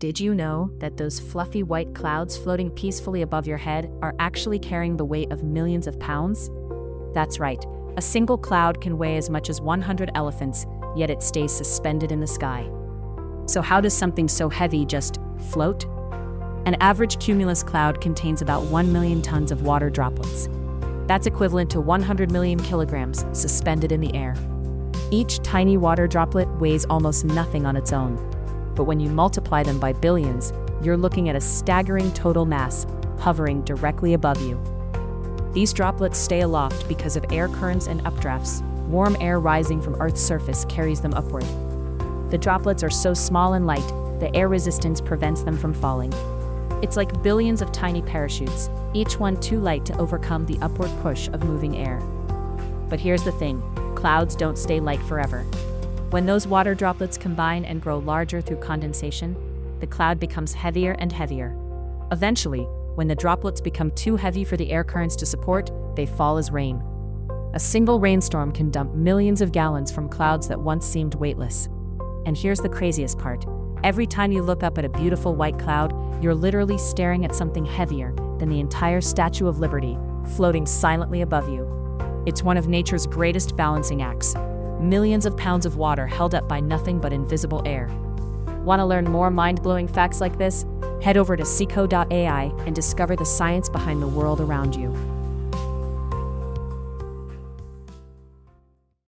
Did you know that those fluffy white clouds floating peacefully above your head are actually carrying the weight of millions of pounds? That's right, a single cloud can weigh as much as 100 elephants, yet it stays suspended in the sky. So how does something so heavy just float? An average cumulus cloud contains about 1 million tons of water droplets. That's equivalent to 100 million kilograms suspended in the air. Each tiny water droplet weighs almost nothing on its own. But when you multiply them by billions, you're looking at a staggering total mass hovering directly above you. These droplets stay aloft because of air currents and updrafts. Warm air rising from Earth's surface carries them upward. The droplets are so small and light, the air resistance prevents them from falling. It's like billions of tiny parachutes, each one too light to overcome the upward push of moving air. But here's the thing, clouds don't stay light forever. When those water droplets combine and grow larger through condensation, the cloud becomes heavier and heavier. Eventually, when the droplets become too heavy for the air currents to support, they fall as rain. A single rainstorm can dump millions of gallons from clouds that once seemed weightless. And here's the craziest part. Every time you look up at a beautiful white cloud, you're literally staring at something heavier than the entire Statue of Liberty, floating silently above you. It's one of nature's greatest balancing acts. Millions of pounds of water held up by nothing but invisible air. Want to learn more mind-blowing facts like this? Head over to Sikho.ai and discover the science behind the world around you.